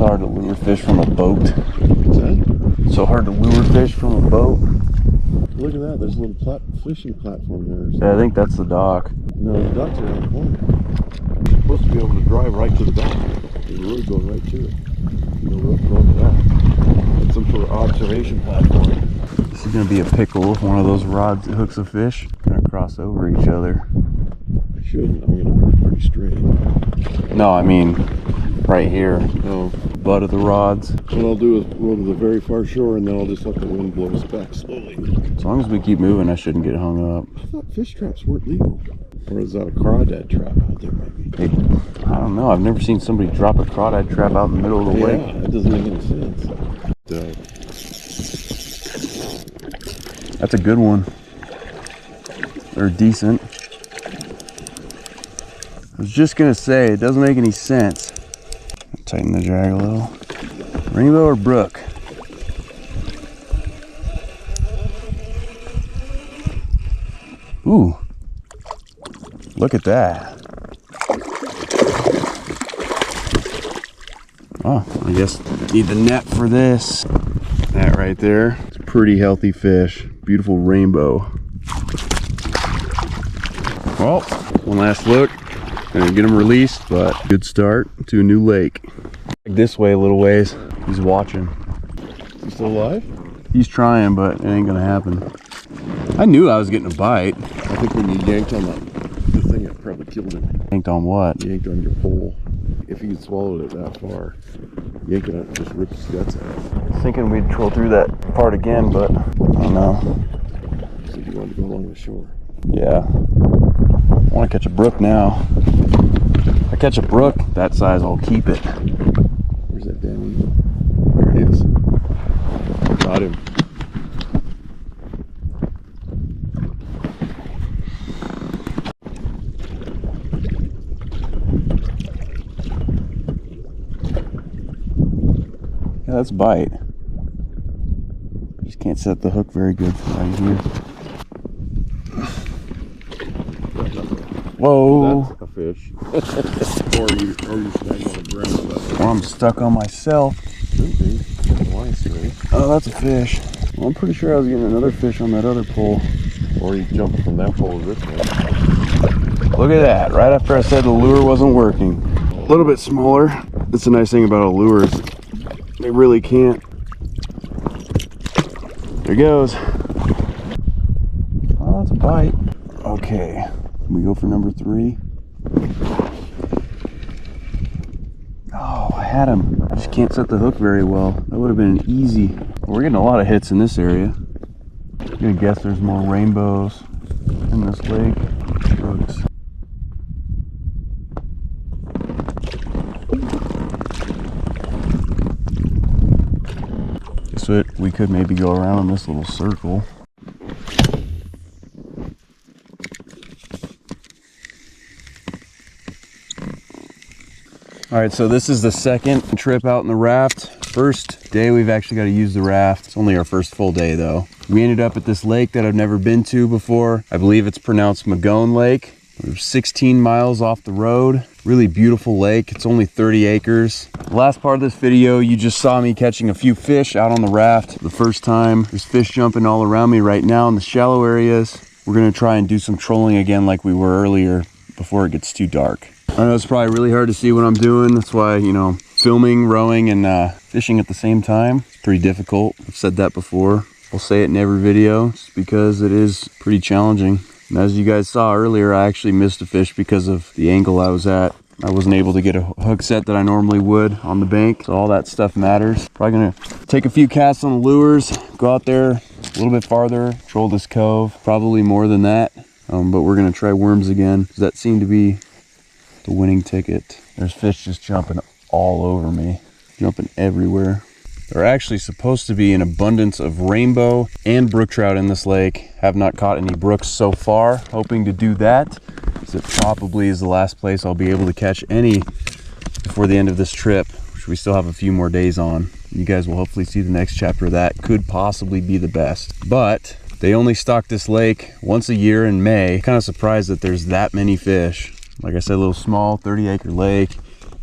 so hard to lure fish from a boat. What's that? So hard to lure fish from a boat. Look at that. There's a little fishing platform there. Yeah, I think that's the dock. No, the dock's around the corner. You're supposed to be able to drive right to the dock. The road going right to it. No road going to that. It's some sort of observation platform. This is going to be a pickle if one of those rods that hooks a fish going to cross over each other. I shouldn't. I'm going to work pretty straight. No, I mean right here. No. Butt of the rods. What I'll do is go to the very far shore and then I'll just let the wind blow us back slowly. As long as we keep moving, I shouldn't get hung up. I thought fish traps weren't legal. Or is that a crawdad trap out there maybe? Hey, I don't know. I've never seen somebody drop a crawdad trap out in the middle of the lake. Yeah, that doesn't make any sense. That's a good one. They're decent. I was just gonna say, it doesn't make any sense. Tighten the drag a little. Rainbow or brook? Ooh. Look at that. Oh, I guess need the net for this. That right there. It's a pretty healthy fish. Beautiful rainbow. Well, one last look. Gonna get him released, but good start to a new lake. This way a little ways. He's watching. Is he still alive? He's trying, but it ain't gonna happen. I knew I was getting a bite. I think when you yanked on the thing, it probably killed him. Yanked on what? Yanked on your pole. If you swallowed it that far, yanking it just ripped his guts out. Thinking we'd troll through that part again, but I don't know. So you wanted to go along the shore. Yeah. I want to catch a brook now. If I catch a brook that size, I'll keep it. Where's that damn eagle? There it is. Got him. Yeah, that's a bite. Just can't set the hook very good right here. Whoa. That's a fish. or you snag on the ground. Or I'm stuck on myself. Could be. Oh, that's a fish. Well, I'm pretty sure I was getting another fish on that other pole. Or you jumped from that pole to this one. Look at that. Right after I said the lure wasn't working. A little bit smaller. That's the nice thing about a lure is they really can't. There he goes. Oh, that's a bite. Okay. Can we go for number 3? Oh, I had him. I just can't set the hook very well. That would have been easy. We're getting a lot of hits in this area. I'm gonna guess there's more rainbows in this lake. Brooks. Guess what? We could maybe go around this little circle. All right, so this is the second trip out in the raft. First day we've actually got to use the raft. It's only our first full day though. We ended up at this lake that I've never been to before. I believe it's pronounced Magone Lake. We're 16 miles off the road. Really beautiful lake. It's only 30 acres. The last part of this video, you just saw me catching a few fish out on the raft the first time. There's fish jumping all around me right now in the shallow areas. We're gonna try and do some trolling again like we were earlier before it gets too dark. I know it's probably really hard to see what I'm doing. That's why, you know, filming, rowing, and fishing at the same time, it's pretty difficult. I've said that before. I'll say it in every video just because it is pretty challenging. And as you guys saw earlier, I actually missed a fish because of the angle I was at. I wasn't able to get a hook set that I normally would on the bank. So all that stuff matters. Probably gonna take a few casts on the lures, go out there a little bit farther, troll this cove, probably more than that. But we're gonna try worms again. That seemed to be the winning ticket. There's fish just jumping all over me, jumping everywhere. There are actually supposed to be an abundance of rainbow and brook trout in this lake. Have not caught any brooks so far. Hoping to do that, because it probably is the last place I'll be able to catch any before the end of this trip, which we still have a few more days on. You guys will hopefully see the next chapter of that. Could possibly be the best. But they only stock this lake once a year in May. Kind of surprised that there's that many fish. Like I said, a little small 30-acre lake.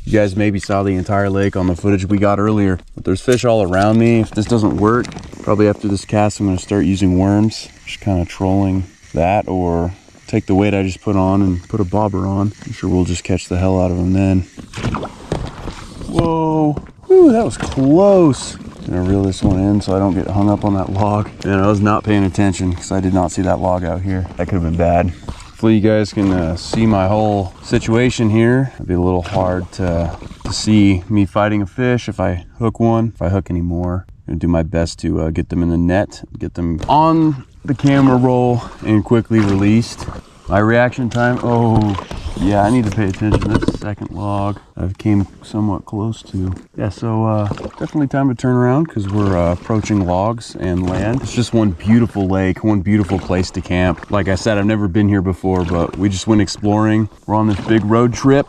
You guys maybe saw the entire lake on the footage we got earlier, but there's fish all around me. If this doesn't work, probably after this cast, I'm gonna start using worms, just kind of trolling that, or take the weight I just put on and put a bobber on. I'm sure we'll just catch the hell out of them then. Whoa, whew, that was close. I'm gonna reel this one in so I don't get hung up on that log. Man, I was not paying attention because I did not see that log out here. That could have been bad. Hopefully you guys can see my whole situation here. It'd be a little hard to see me fighting a fish if I hook one, if I hook any more. I'm gonna do my best to get them in the net, get them on the camera roll and quickly released. My reaction time, oh yeah, I need to pay attention to this second log I've came somewhat close to. Yeah, so definitely time to turn around because we're approaching logs and land. It's just one beautiful lake, one beautiful place to camp. Like I said, I've never been here before, but we just went exploring. We're on this big road trip.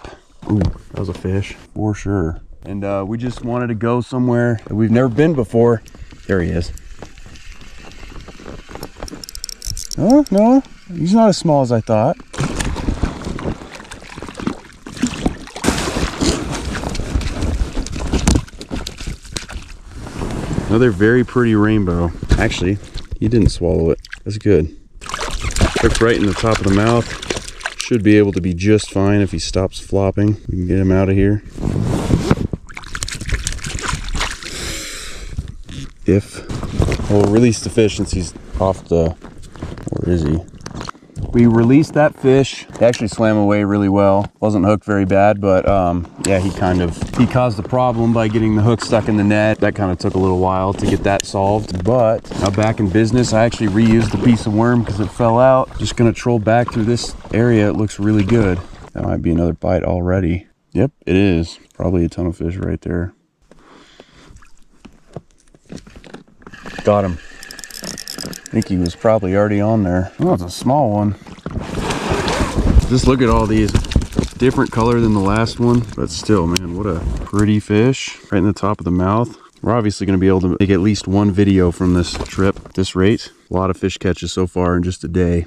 Ooh, that was a fish for sure. And we just wanted to go somewhere that we've never been before. There he is. Oh, no, he's not as small as I thought. Another very pretty rainbow. Actually, he didn't swallow it. That's good. Hooked right in the top of the mouth. Should be able to be just fine if he stops flopping. We can get him out of here. We'll release the fish since he's off the, where is he? We released that fish. He actually swam away really well. Wasn't hooked very bad, but yeah, he caused the problem by getting the hook stuck in the net. That kind of took a little while to get that solved, but now back in business. I actually reused the piece of worm because it fell out. Just gonna troll back through this area. It looks really good. That might be another bite already. Yep, it is. Probably a ton of fish right there. Got him. I think he was probably already on there. Oh, it's a small one. Just look at all these. Different color than the last one, but still, man, what a pretty fish. Right in the top of the mouth. We're obviously going to be able to make at least one video from this trip at this rate. A lot of fish catches so far in just a day.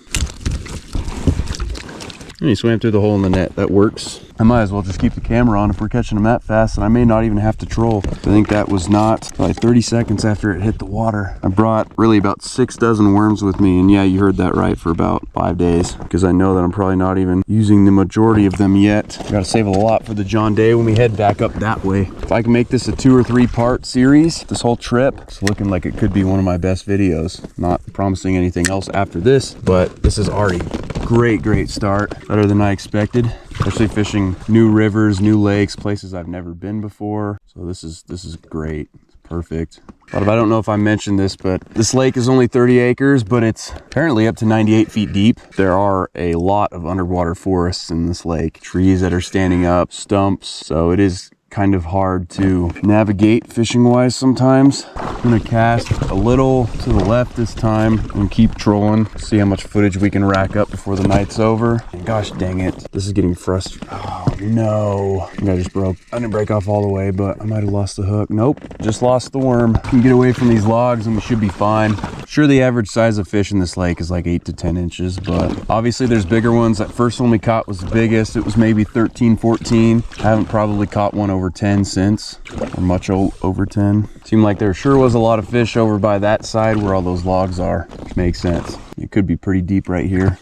And he swam through the hole in the net. That works. I might as well just keep the camera on if we're catching them that fast, and I may not even have to troll. I think that was not probably 30 seconds after it hit the water. I brought really about 6 dozen worms with me, and yeah, you heard that right, for about 5 days, because I know that I'm probably not even using the majority of them yet. Gotta save a lot for the John Day when we head back up that way. If I can make this a 2 or 3 part series, this whole trip, it's looking like it could be one of my best videos. Not promising anything else after this, but this is already great start. Better than I expected, especially fishing new rivers, new lakes, places I've never been before. So this is great. It's perfect. I don't know if I mentioned this, but this lake is only 30 acres, but it's apparently up to 98 feet deep. There are a lot of underwater forests in this lake, trees that are standing up, stumps. So it is kind of hard to navigate fishing wise sometimes. I'm gonna cast a little to the left this time and keep trolling, see how much footage we can rack up before the night's over. And gosh dang it, this is getting frustrating. Oh no, I think I just broke. I didn't break off all the way, but I might have lost the hook. Nope, just lost the worm. We can get away from these logs and we should be fine. Sure, the average size of fish in this lake is like 8 to 10 inches, but obviously there's bigger ones. That first one we caught was the biggest. It was maybe 13, 14. I haven't probably caught one over 10 since, or much over 10. Seemed like there sure was a lot of fish over by that side where all those logs are, which makes sense. It could be pretty deep right here.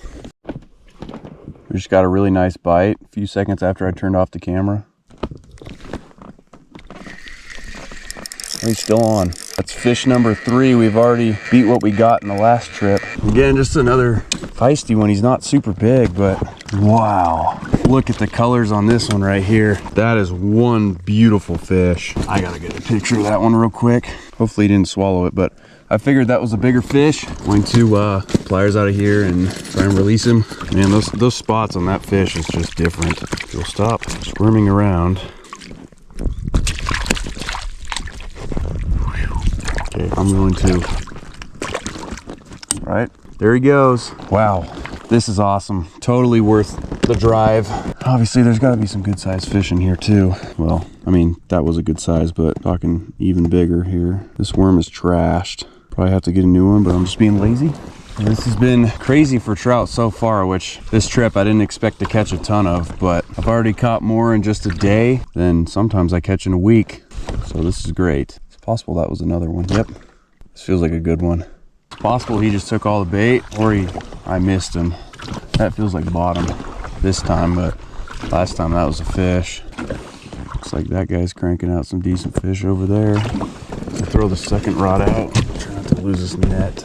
We just got a really nice bite a few seconds after I turned off the camera. He's still on. That's fish number 3. We've already beat what we got in the last trip. Again, just another feisty one. He's not super big, but wow. Look at the colors on this one right here. That is one beautiful fish. I gotta get a picture of that one real quick. Hopefully he didn't swallow it, but I figured that was a bigger fish. Going to pliers out of here and try and release him. Man, those spots on that fish is just different. He'll stop squirming around. Okay, I'm going to. Right, there he goes. Wow, this is awesome. Totally worth the drive. Obviously, there's got to be some good sized fish in here too. Well, I mean, that was a good size, but talking even bigger here. This worm is trashed. Probably have to get a new one, but I'm just being lazy. This has been crazy for trout so far, which this trip I didn't expect to catch a ton of, but I've already caught more in just a day than sometimes I catch in a week. So this is great. It's possible that was another one. Yep, this feels like a good one. It's possible he just took all the bait, or I missed him. That feels like bottom this time, but last time that was a fish. Looks like that guy's cranking out some decent fish over there. I'll throw the second rod out. Try not to lose his net.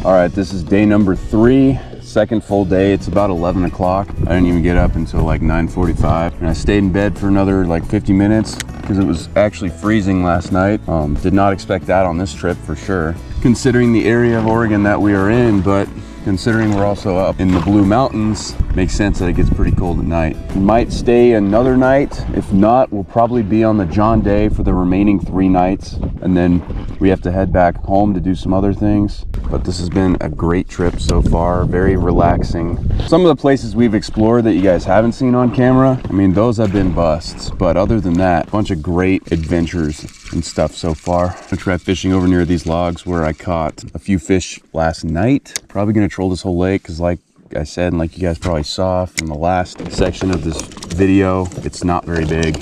All right, this is day number 3, second full day. It's about 11 o'clock. I didn't even get up until like 9:45, and I stayed in bed for another like 50 minutes because it was actually freezing last night. Did not expect that on this trip for sure, considering the area of Oregon that we are in, but considering we're also up in the Blue Mountains, makes sense that it gets pretty cold at night. We might stay another night. If not, we'll probably be on the John Day for the remaining 3 nights, and then we have to head back home to do some other things. But this has been a great trip so far, very relaxing. Some of the places we've explored that you guys haven't seen on camera, I mean, those have been busts, but other than that, a bunch of great adventures and stuff so far. I tried fishing over near these logs where I caught a few fish last night. Probably gonna troll this whole lake because, like I said, and like you guys probably saw from the last section of this video, it's not very big.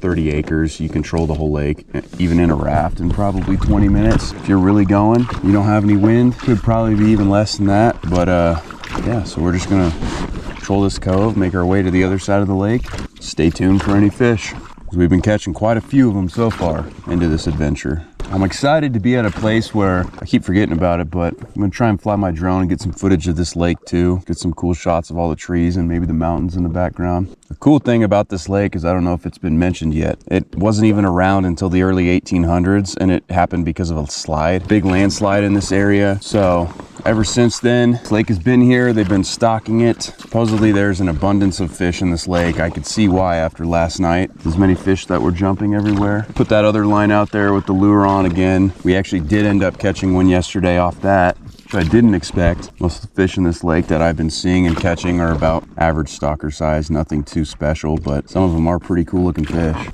30 acres, you control the whole lake, even in a raft, in probably 20 minutes. If you're really going, you don't have any wind, could probably be even less than that. But yeah, so we're just gonna troll this cove, make our way to the other side of the lake. Stay tuned for any fish, because we've been catching quite a few of them so far into this adventure. I'm excited to be at a place where I keep forgetting about it, but I'm gonna try and fly my drone and get some footage of this lake too. Get some cool shots of all the trees and maybe the mountains in the background. The cool thing about this lake is, I don't know if it's been mentioned yet, it wasn't even around until the early 1800s, and it happened because of a slide, big landslide in this area. So ever since then, this lake has been here. They've been stocking it. Supposedly there's an abundance of fish in this lake. I could see why after last night. There's many fish that were jumping everywhere. Put that other line out there with the lure on again. We actually did end up catching one yesterday off that, which I didn't expect. Most of the fish in this lake that I've been seeing and catching are about average stalker size, nothing too special, but some of them are pretty cool looking fish.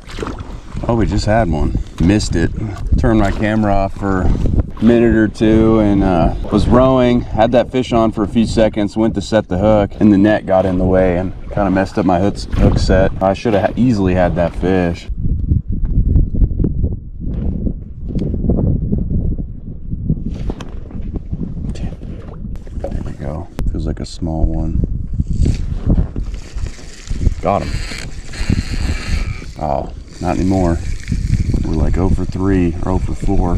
Oh, we just had one. Missed it. Turned my camera off for a minute or two and was rowing, had that fish on for a few seconds, went to set the hook, and the net got in the way and kind of messed up my hook set. I should have easily had that fish. There we go. Feels like a small one. Got him. Oh, not anymore. We're like 0 for 3 or 0 for 4.